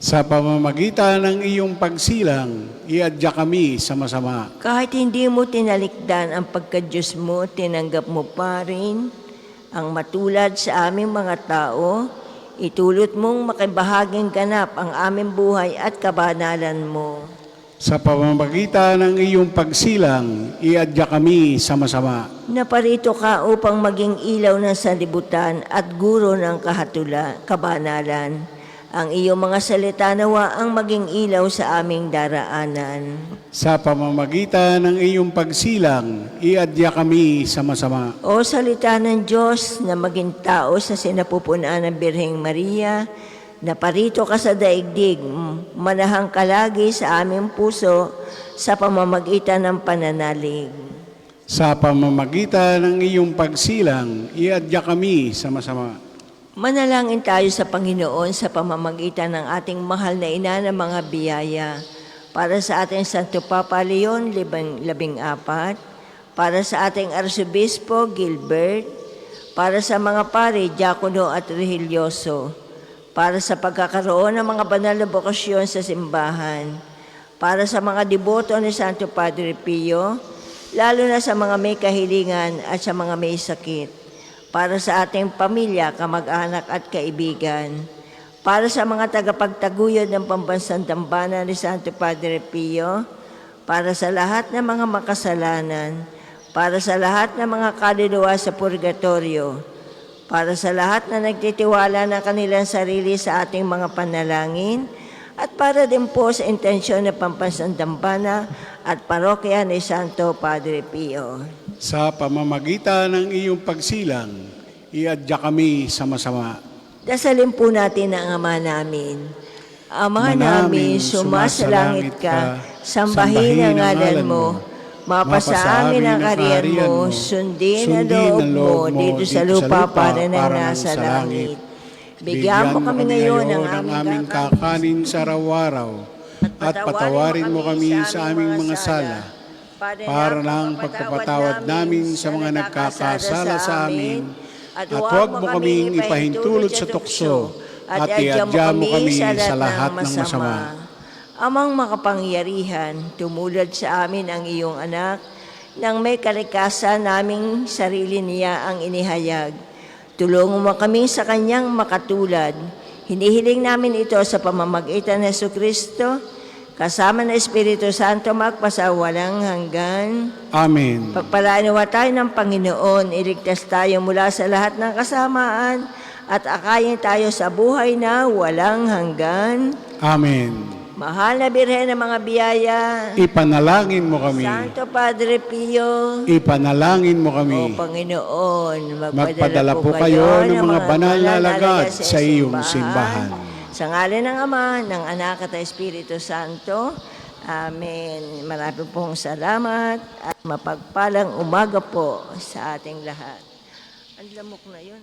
Sa pamamagitan ng iyong pagsilang, iadya kami sa masama. Kahit hindi mo tinalikdan ang pagka-Diyos mo, tinanggap mo pa rin ang matulad sa aming mga tao. Itulot mong makibahaging ganap ang aming buhay at kabanalan mo. Sa pamamagitan ng iyong pagsilang, iadya kami sa masama. Naparito ka upang maging ilaw ng sanlibutan at guro ng kabanalan. Ang iyong mga salita nawa ang maging ilaw sa aming daraanan. Sa pamamagitan ng iyong pagsilang, iadya kami sa masama. O salita ng Diyos na maging tao sa sinapupunan ng Birheng Maria, na parito ka sa daigdig, manahang ka lagi sa aming puso sa pamamagitan ng pananalig. Sa pamamagitan ng iyong pagsilang, iadya kami sa masama. Manalangin tayo sa Panginoon sa pamamagitan ng ating mahal na ina ng mga biyaya, para sa ating Santo Papa Leon, 14, para sa ating Arsobispo Gilbert, para sa mga pare, diakono at religyoso, para sa pagkakaroon ng mga banal na bokasyon sa simbahan, para sa mga deboto ni Santo Padre Pio, lalo na sa mga may kahilingan at sa mga may sakit, para sa ating pamilya, kamag-anak at kaibigan, para sa mga tagapagtaguyod ng pambansang dambana ni Santo Padre Pio, para sa lahat ng mga makasalanan, para sa lahat ng mga kaluluwa sa purgatorio, para sa lahat na nagtitiwala ng kanilang sarili sa ating mga panalangin, at para din po sa intensyon ng pambansang dambana at parokya ni Santo Padre Pio. Sa pamamagitan ng iyong pagsilang, iadya kami sa masama. Dasalin po natin ang Ama namin. Ama namin, sumasalangit ka, sambahin ang ngalan mo, mapasa amin ang kaharian mo, sundin ang loob mo dito sa lupa para nang nasa langit. Bigyan mo kami ngayon ng aming kakanin sa araw-araw, at patawarin mo kami sa aming mga sala, para ng pagpapatawad namin sa mga nagkakasala sa amin, at huwag mo kaming ipahintulot sa tukso, at iadya mo kami sa lahat ng masama. Amang makapangyarihan, tumulad sa amin ang iyong anak, nang may kalikasan naming sarili niya ang inihayag. Tulungan mo kami sa kanyang makatulad. Hinihiling namin ito sa pamamagitan ng Jesucristo, kasama ng Espiritu Santo magpasawalang hanggan. Amen. Pagpalaan nawa tayo ng Panginoon, iligtas tayo mula sa lahat ng kasamaan at akayin tayo sa buhay na walang hanggan. Amen. Mahal na Birhen ng mga biyaya, Ipanalangin mo kami. Santo Padre Pio, Ipanalangin mo o kami. Panginoon, Magpadala po kayo ng mga banal na alagad sa iyong simbahan. Sa ngalan ng Ama, ng Anak at ng Espiritu Santo. Amen. Marami pong salamat at mapagpalang umaga po sa ating lahat. Ang lamok na yun.